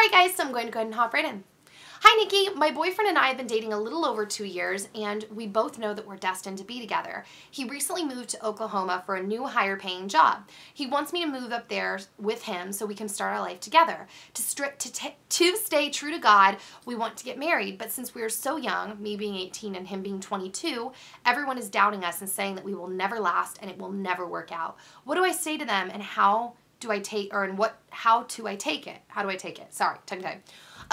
Alright guys, so I'm going to go ahead and hop right in. Hi Nikki, my boyfriend and I have been dating a little over 2 years and we both know that we're destined to be together. He recently moved to Oklahoma for a new higher paying job. He wants me to move up there with him so we can start our life together. To stay true to God, we want to get married, but since we are so young, me being 18 and him being 22, everyone is doubting us and saying that we will never last and it will never work out. What do I say to them and how do I take it? Sorry, tongue tied.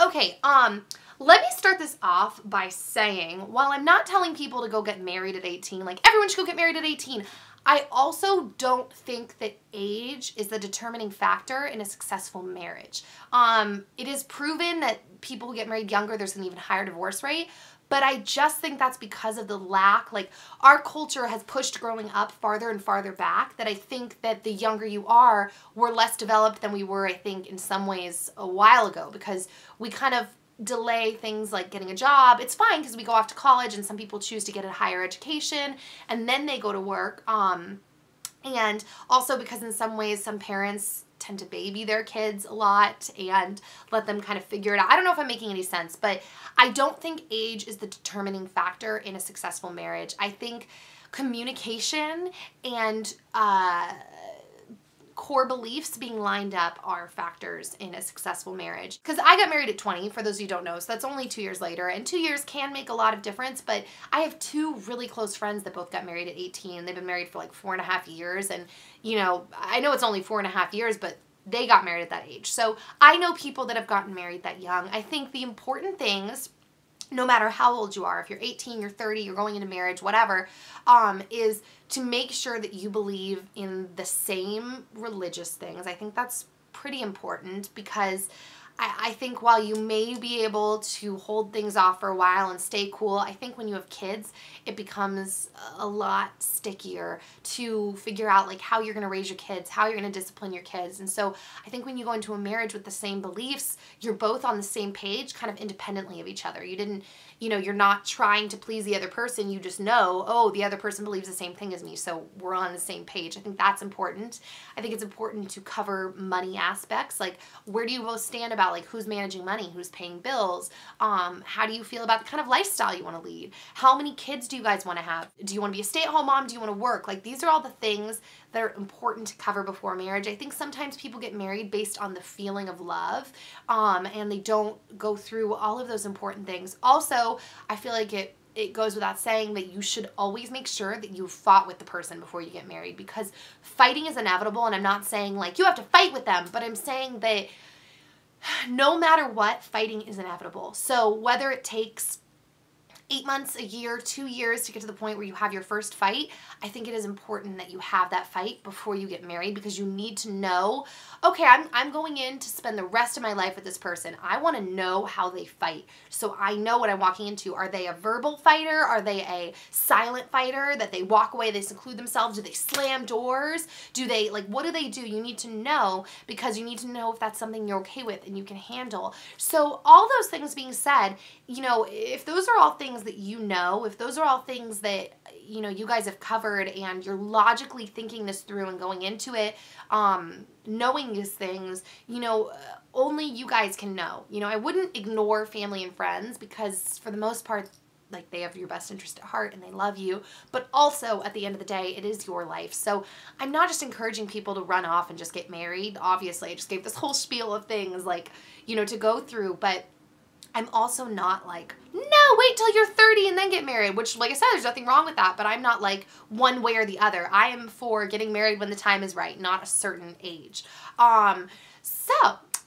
Okay, let me start this off by saying, while I'm not telling people to go get married at 18, like everyone should go get married at 18, I also don't think that age is the determining factor in a successful marriage. It is proven that people who get married younger, there's an even higher divorce rate, but I just think that's because of the lack, like our culture has pushed growing up farther and farther back, that I think that the younger you are, we're less developed than we were, I think, in some ways a while ago, because we kind of delay things like getting a job. It's fine because we go off to college and some people choose to get a higher education and then they go to work. And also because in some ways some parents tend to baby their kids a lot and let them kind of figure it out. I don't know if I'm making any sense, but I don't think age is the determining factor in a successful marriage. I think communication and core beliefs being lined up are factors in a successful marriage. Because I got married at 20, for those of you who don't know, so that's only 2 years later, and 2 years can make a lot of difference, but I have two really close friends that both got married at 18. They've been married for like 4.5 years, and you know, I know it's only 4.5 years, but they got married at that age. So I know people that have gotten married that young. I think the important things, no matter how old you are, if you're 18, you're 30, you're going into marriage, whatever, is to make sure that you believe in the same religious things. I think that's pretty important because I think while you may be able to hold things off for a while and stay cool, I think when you have kids, it becomes a lot stickier to figure out like how you're going to raise your kids, how you're going to discipline your kids. And so I think when you go into a marriage with the same beliefs, you're both on the same page kind of independently of each other. You didn't, you know, you're not trying to please the other person. You just know, oh, the other person believes the same thing as me, so we're on the same page. I think that's important. I think it's important to cover money aspects, like where do you both stand about like who's managing money, who's paying bills, how do you feel about the kind of lifestyle you want to lead, how many kids do you guys want to have, do you want to be a stay-at-home mom, do you want to work, like these are all the things that are important to cover before marriage. I think sometimes people get married based on the feeling of love, and they don't go through all of those important things. Also, I feel like it goes without saying that you should always make sure that you fought with the person before you get married, because fighting is inevitable, and I'm not saying like you have to fight with them, but I'm saying that no matter what, fighting is inevitable. So whether it takes 8 months, a year, 2 years to get to the point where you have your first fight, I think it is important that you have that fight before you get married, because you need to know, okay, I'm going in to spend the rest of my life with this person. I want to know how they fight, so I know what I'm walking into. Are they a verbal fighter? Are they a silent fighter that they walk away, they seclude themselves? Do they slam doors? Do they, like, what do they do? You need to know, because you need to know if that's something you're okay with and you can handle. So all those things being said, you know, if those are all things that you know, if those are all things that, you know, you guys have covered and you're logically thinking this through and going into it, knowing these things, you know, only you guys can know. You know, I wouldn't ignore family and friends because for the most part, like they have your best interest at heart and they love you, but also at the end of the day, it is your life. So I'm not just encouraging people to run off and just get married. Obviously, I just gave this whole spiel of things like, you know, to go through, but I'm also not like, no, wait till you're 30 and then get married, which, like I said, there's nothing wrong with that, but I'm not like one way or the other. I am for getting married when the time is right, not a certain age. So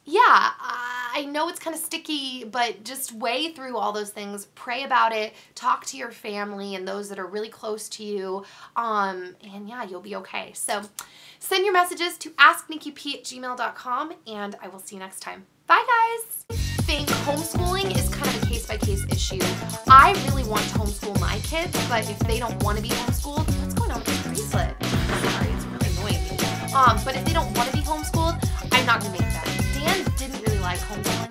yeah, I know it's kind of sticky, but just weigh through all those things, pray about it, talk to your family and those that are really close to you, and yeah, you'll be okay. So send your messages to asknikkip@gmail.com, and I will see you next time. Bye, guys. I think homeschooling is kind of a case-by-case issue. I really want to homeschool my kids, but if they don't want to be homeschooled, what's going on with this bracelet? Sorry, it's really annoying me. But if they don't want to be homeschooled, I'm not going to make them. Dan didn't really like homeschooling.